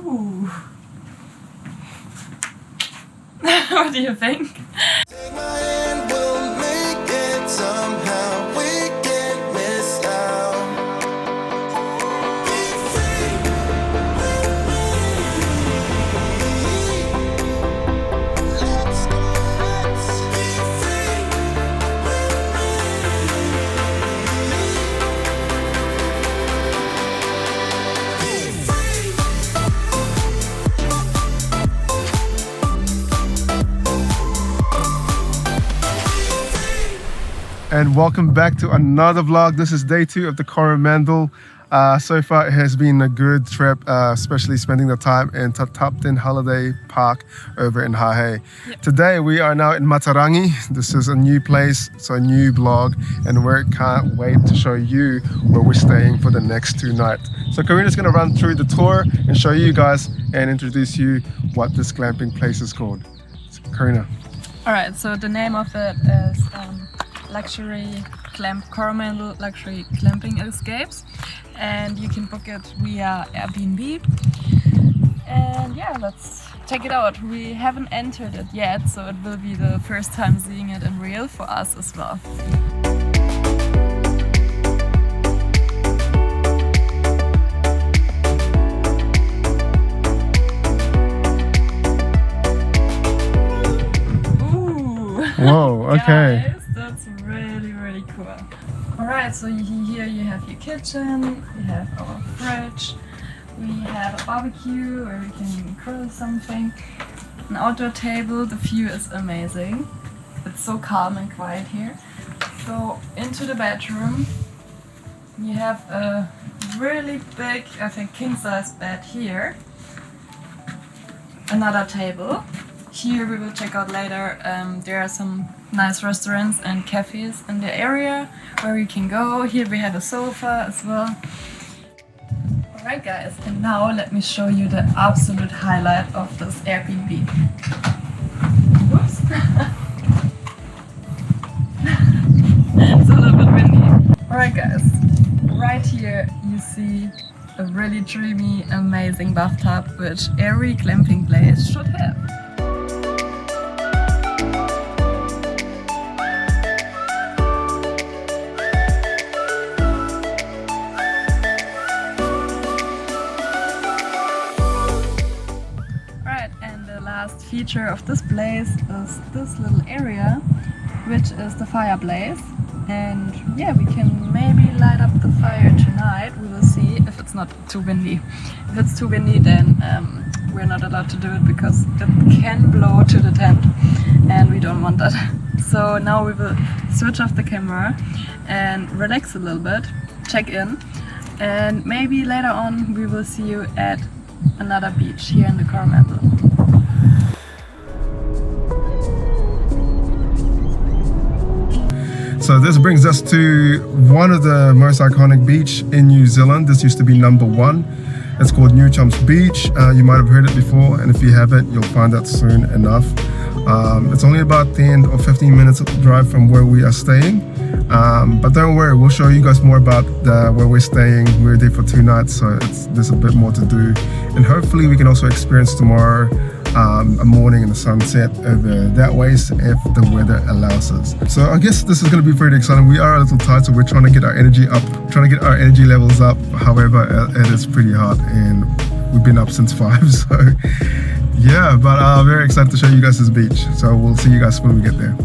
Ooh. What do you think? Take my hand, we'll make it somehow. We can't miss out. Be free with me. Let's go. Let's be free with me. Be free. And welcome back to another vlog. This is day 2 of the Coromandel. So far it has been a good trip, especially spending the time in Tupton Holiday Park over in Hahe. Yep. Today we are now in Matarangi. This is a new place, so a new vlog, and we can't wait to show you where we're staying for the next 2 nights. So Carina's gonna run through the tour and show you guys and introduce you what this glamping place is called. So, Carina. Alright, so the name of it is Coromandel Luxury Glamping Escapes, and you can book it via Airbnb. And yeah, let's check it out. We haven't entered it yet, so it will be the first time seeing it in real for us as well. Whoa, okay. Guys, that's really cool. Alright, so here you have your kitchen, we have our fridge, we have a barbecue where we can grill something, an outdoor table. The view is amazing. It's so calm and quiet here. So into the bedroom, you have a really big, I think king size bed here. Another table. Here we will check out later. There are some nice restaurants and cafes in the area where we can go. Here we have a sofa as well. Alright guys, and now let me show you the absolute highlight of this Airbnb. Whoops! It's a little bit windy. Alright guys, right here you see a really dreamy, amazing bathtub which every glamping place should have. Feature of this place is this little area, which is the fireplace, and yeah, we can maybe light up the fire tonight. We will see if it's not too windy. If it's too windy, then we're not allowed to do it because it can blow to the tent and we don't want that. So now we will switch off the camera and relax a little bit, check in, and maybe later on we will see you at another beach here in the Coromandel. So this brings us to one of the most iconic beach in New Zealand. This used to be number 1. It's called New Chums Beach. You might have heard it before, and if you haven't, you'll find out soon enough. It's only about 10 or 15 minutes of drive from where we are staying. But don't worry, we'll show you guys more about where we're staying. We're there for 2 nights, so there's a bit more to do. And hopefully we can also experience tomorrow a morning and a sunset over that way if the weather allows us. So I guess this is going to be pretty exciting. We are a little tired, so we're trying to get our energy up, trying to get our energy levels up. However, it is pretty hot and we've been up since 5, so yeah, but I'm very excited to show you guys this beach. So we'll see you guys when we get there.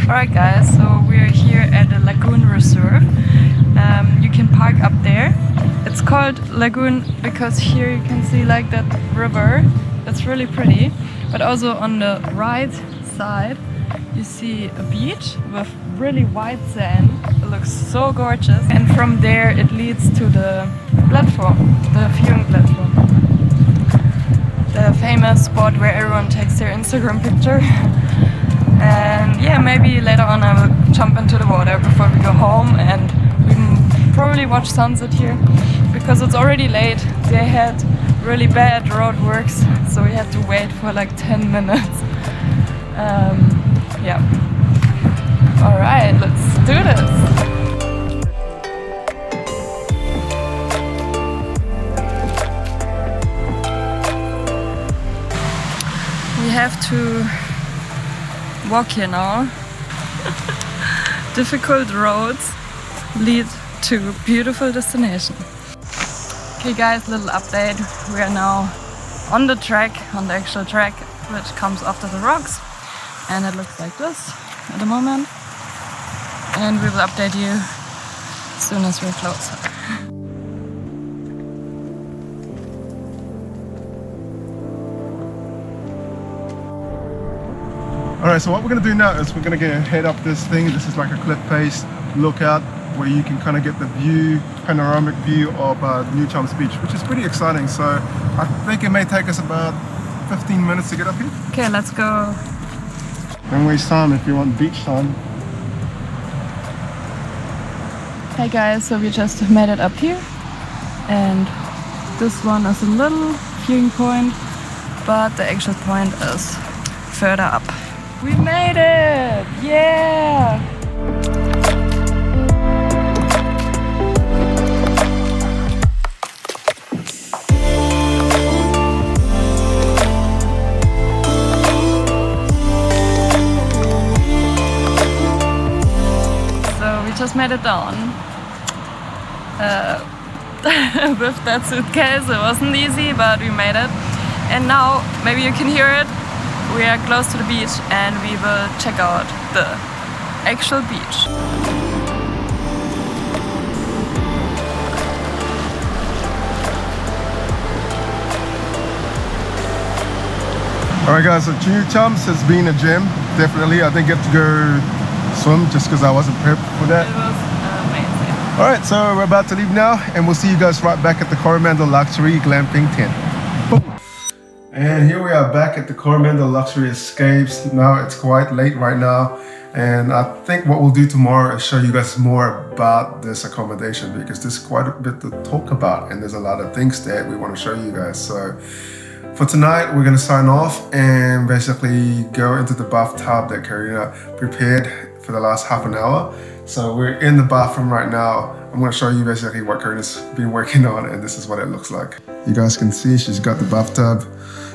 Alright guys, so we're here at the Lagoon Reserve. You can park up there. It's called Lagoon because here you can see like that river. It's really pretty. But also on the right side you see a beach with really white sand. It looks so gorgeous. And from there it leads to the platform, the viewing platform. The famous spot where everyone takes their Instagram picture. And yeah, maybe later on I will jump into the water before we go home, and we probably watch sunset here because it's already late. They had really bad road works, so we had to wait for like 10 minutes. Yeah. Alright, let's do this. We have to walk here now. Difficult roads lead to beautiful destination. Okay guys, little update. We are now on the track, on the actual track, which comes after the rocks. And it looks like this at the moment. And we will update you as soon as we're closer. Alright, so what we're going to do now is we're going to head up this thing. This is like a cliff face lookout where you can kind of get the view, panoramic view of New Chums Beach, which is pretty exciting. So I think it may take us about 15 minutes to get up here. Okay, let's go. Don't waste time if you want beach time. Hey guys, so we just made it up here. And this one is a little viewing point, but the actual point is further up. We made it! Yeah! So we just made it down. With that suitcase, it wasn't easy, but we made it. And now, maybe you can hear it. We are close to the beach and we will check out the actual beach. Alright guys, so New Chums has been a gem, definitely. I didn't get to go swim just because I wasn't prepped for that. It was amazing. Alright, so we're about to leave now and we'll see you guys right back at the Coromandel Luxury Glamping tent. Boom. And here we are back at the Coromandel Luxury Escapes. Now it's quite late right now, and I think what we'll do tomorrow is show you guys more about this accommodation, because there's quite a bit to talk about and there's a lot of things that we want to show you guys. So for tonight, we're going to sign off and basically go into the bathtub that Carina prepared for the last half an hour. So we're in the bathroom right now. I'm going to show you basically what Carina's been working on, and this is what it looks like. You guys can see she's got the bathtub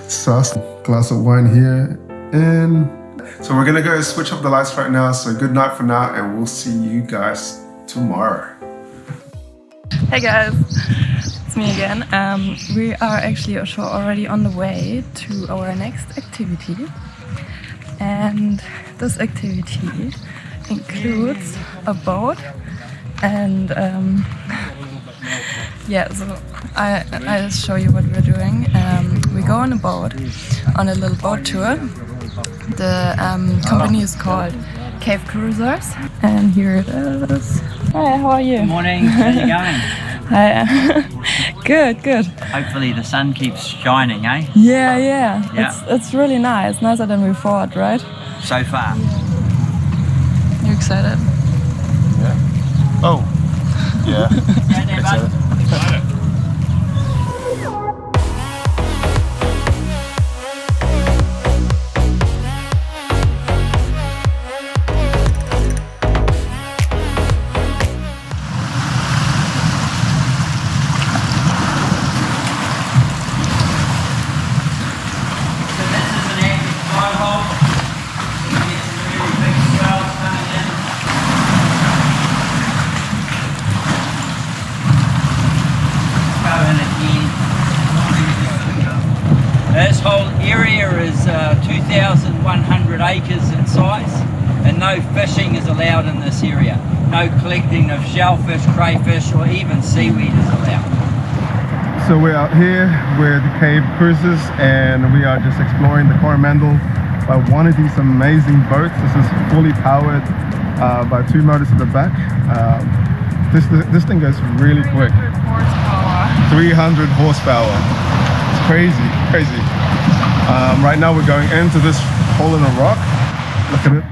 sauce, glass of wine here, and so we're gonna go switch up the lights right now. So good night for now, and we'll see you guys tomorrow. Hey guys, it's me again. We are actually already on the way to our next activity, and this activity includes a boat and yeah, so I'll show you what we're doing. We go on a boat, on a little boat tour. The company is called Cave Cruzer, and here it is. Hi, how are you? Good morning, how's it going? Hi. Good, good. Hopefully the sun keeps shining, eh? Yeah, yeah. Yeah. It's really nice. Nicer than we thought, right? So far. You excited? Yeah. Oh. Yeah. Excited. This whole area is 2,100 acres in size, and no fishing is allowed in this area. No collecting of shellfish, crayfish, or even seaweed is allowed. So we're out here with Cave Cruzer, and we are just exploring the Coromandel by one of these amazing boats. This is fully powered by 2 motors at the back. This thing goes really quick. 300 horsepower. It's crazy, crazy. Right now we're going into this hole in a rock. Look at it.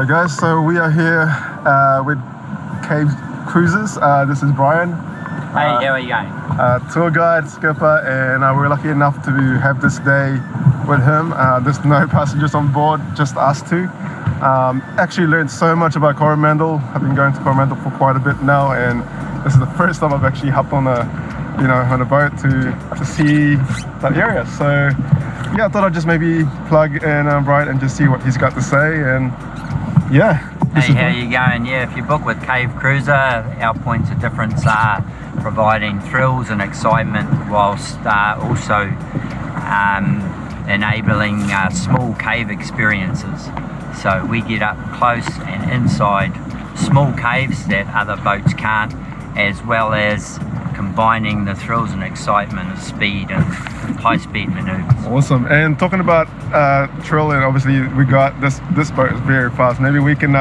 Alright guys, so we are here with Cave Cruzers. This is Brian. Hey, how are you going? Tour guide, skipper, and we're lucky enough to have this day with him. There's no passengers on board, just us two. Actually learned so much about Coromandel. I've been going to Coromandel for quite a bit now, and this is the first time I've actually hopped on a boat to see that area. So yeah, I thought I'd just maybe plug in Brian and just see what he's got to say. And yeah. Hey, how you going? Yeah, if you book with Cave Cruzer, our points of difference are providing thrills and excitement whilst also enabling small cave experiences. So we get up close and inside small caves that other boats can't, as well as combining the thrills and excitement of speed and high-speed maneuvers. Awesome. And talking about thrill, and obviously we got this boat is very fast. Maybe we can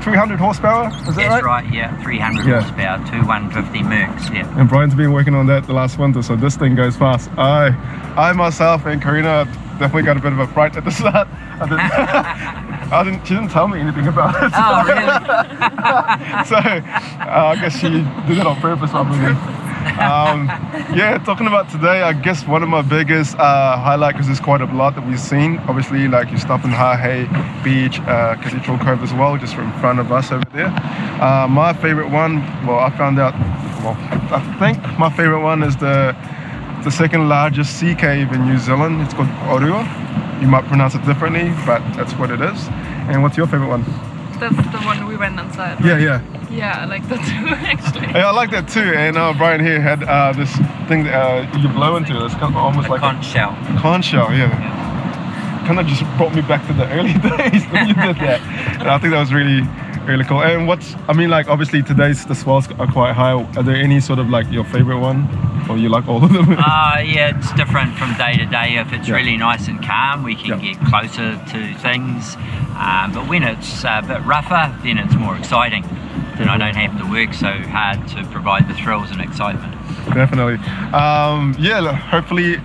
300 horsepower, is that That's right? right, yeah, 300 horsepower, 2 150 Mercs, yeah. And Brian's been working on that the last winter, so this thing goes fast. I myself and Carina definitely got a bit of a fright at the start. She didn't tell me anything about it. Oh, really? So I guess she did it on purpose, probably. Yeah, talking about today, I guess one of my biggest highlights, because there's quite a lot that we've seen. Obviously, like you stop in Hahe Beach, Cathedral Cove as well, just in front of us over there. My favorite one, I think my favorite one is the second largest sea cave in New Zealand. It's called Orua. You might pronounce it differently, but that's what it is. And what's your favorite one? That's the one we went inside. Right? Yeah. Yeah, I like that too, actually. Yeah, I like that too. And Brian here had this thing that you blow into. It's kind of almost like conch shell. Conch shell, yeah. Kind of just brought me back to the early days when you did that. And I think that was really, really cool. And obviously today's the swells are quite high. Are there any sort of like your favorite one, or you like all of them? Yeah, it's different from day to day. If it's really nice and calm, we can get closer to things. But when it's a bit rougher, then it's more exciting. Then I don't have to work so hard to provide the thrills and excitement. Definitely. Hopefully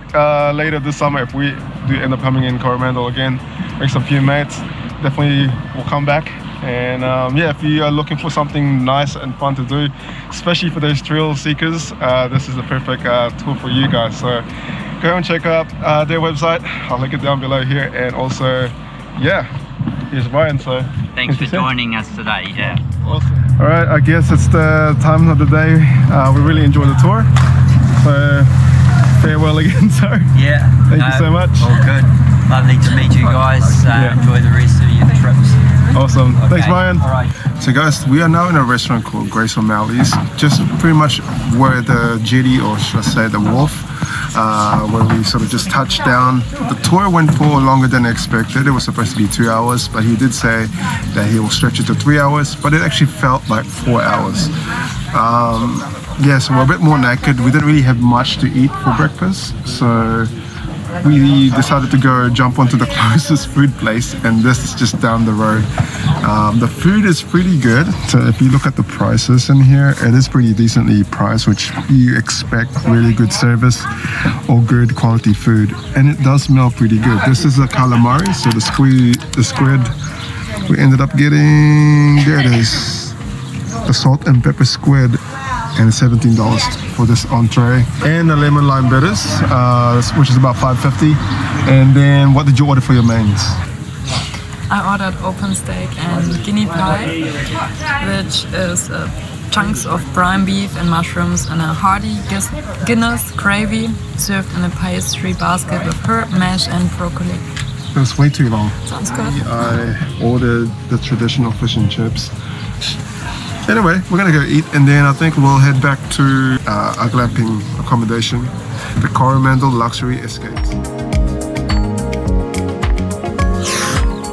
later this summer, if we do end up coming in Coromandel again, make some few mates, definitely we'll come back. And if you are looking for something nice and fun to do, especially for those thrill seekers, this is the perfect tour for you guys. So go and check out their website. I'll link it down below here. And also, here's Brian. So thanks for joining us today. Yeah. Awesome. All right, I guess it's the time of the day. We really enjoyed the tour. So farewell again, sir. Yeah. Thank you so much. All good. Lovely to meet you guys. Enjoy the rest of your trips. Awesome. Okay. Thanks, Brian. All right. So guys, we are now in a restaurant called Grace O'Malley's, just pretty much where the jetty, or should I say the wharf, where we sort of just touched down. The tour went for longer than expected. It was supposed to be 2 hours, but he did say that he will stretch it to 3 hours, but it actually felt like 4 hours. So we're a bit more naked. We didn't really have much to eat for breakfast, so we decided to go jump onto the closest food place, and this is just down the road. The food is pretty good, so if you look at the prices in here, it is pretty decently priced, which you expect really good service or good quality food, and it does smell pretty good. This is a calamari, so the squid we ended up getting, there it is, the salt and pepper squid, and $17 for this entree, and the lemon lime bitters, which is about $5.50. And then what did you order for your mains? I ordered open steak and guinea pie, which is chunks of prime beef and mushrooms and a hearty Guinness gravy served in a pastry basket with herb, mash and broccoli. It was way too long. Sounds good. I ordered the traditional fish and chips. Anyway, we're gonna go eat, and then I think we'll head back to our glamping accommodation, the Coromandel Luxury Escapes.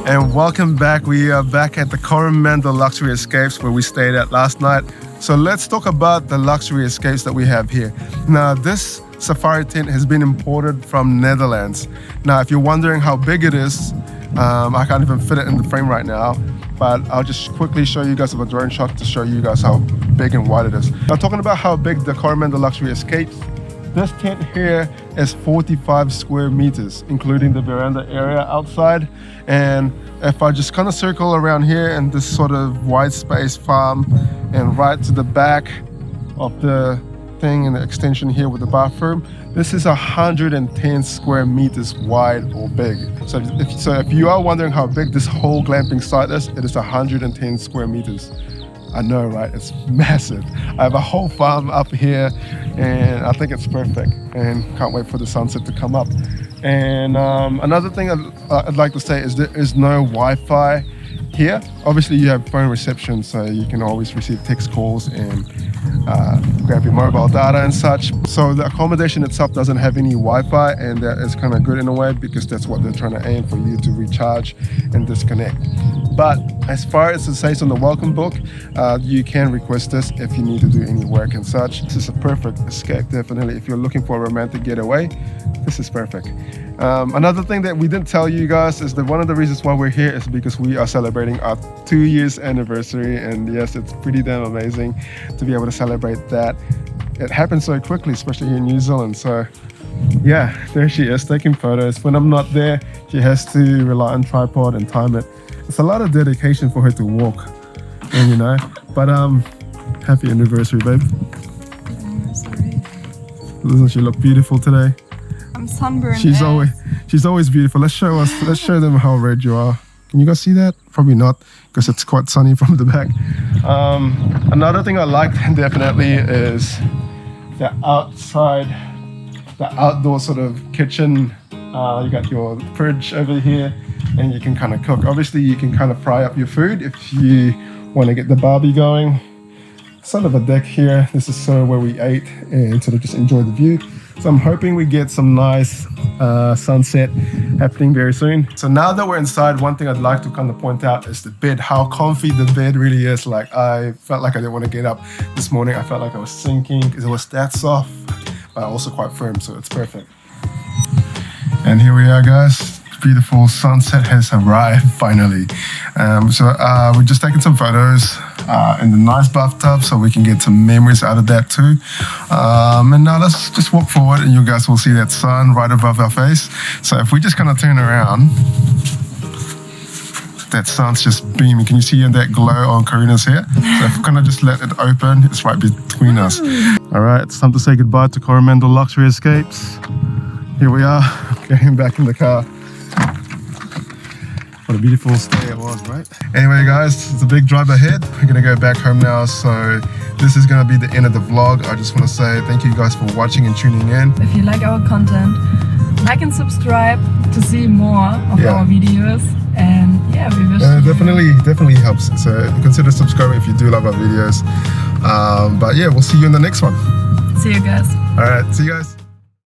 And welcome back. We are back at the Coromandel Luxury Escapes where we stayed at last night. So let's talk about the luxury escapes that we have here. Now, this safari tent has been imported from Netherlands. Now, if you're wondering how big it is, I can't even fit it in the frame right now, but I'll just quickly show you guys a drone shot to show you guys how big and wide it is. Now, talking about how big the Coromandel Luxury Escapes This tent here is 45 square meters, including the veranda area outside. And if I just kind of circle around here in this sort of wide space farm and right to the back of the thing in the extension here with the bathroom, this is 110 square meters wide or big. So if you are wondering how big this whole glamping site is, it is 110 square meters. I know, right? It's massive. I have a whole farm up here and I think it's perfect and can't wait for the sunset to come up. And another thing I'd like to say is there is no Wi-Fi here. Obviously you have phone reception, so you can always receive text calls and grab your mobile data and such. So the accommodation itself doesn't have any Wi-Fi, and that is kind of good in a way because that's what they're trying to aim for, you to recharge and disconnect. But as far as it says on the welcome book, you can request this if you need to do any work and such. This is a perfect escape, definitely. If you're looking for a romantic getaway, this is perfect. Another thing that we didn't tell you guys is that one of the reasons why we're here is because we are celebrating our 2 years anniversary, and yes, it's pretty damn amazing to be able to celebrate that. It happened so quickly, especially here in New Zealand. So yeah, there she is taking photos. When I'm not there, she has to rely on tripod and time it. It's a lot of dedication for her to walk, and you know, but happy anniversary, babe. Anniversary. Doesn't she look beautiful today? I'm sunburned. She's always beautiful. Let's show them how red you are. Can you guys see that? Probably not, because it's quite sunny from the back. Another thing I like definitely is the outside, the outdoor sort of kitchen. You got your fridge over here, and you can kind of cook. Obviously, you can kind of fry up your food if you want to get the barbie going. Sort of a deck here. This is sort of where we ate and sort of just enjoy the view. So I'm hoping we get some nice sunset happening very soon. So now that we're inside, one thing I'd like to kind of point out is the bed, how comfy the bed really is. Like, I felt like I didn't want to get up this morning. I felt like I was sinking because it was that soft, but also quite firm, so it's perfect. And here we are, guys. Beautiful sunset has arrived finally. We're just taking some photos in the nice bathtub so we can get some memories out of that too. And now let's just walk forward and you guys will see that sun right above our face. So if we just kind of turn around, that sun's just beaming. Can you see that glow on Carina's hair? So if we kind of just let it open, it's right between us. All right, it's time to say goodbye to Coromandel Luxury Escapes. Here we are, getting back in the car. What a beautiful stay it was, right? Anyway, guys, it's a big drive ahead. We're gonna go back home now, so this is gonna be the end of the vlog. I just want to say thank you guys for watching and tuning in. If you like our content, like and subscribe to see more of our videos. And yeah, we wish definitely helps. So consider subscribing if you do love our videos. But yeah, we'll see you in the next one. See you guys. All right, see you guys.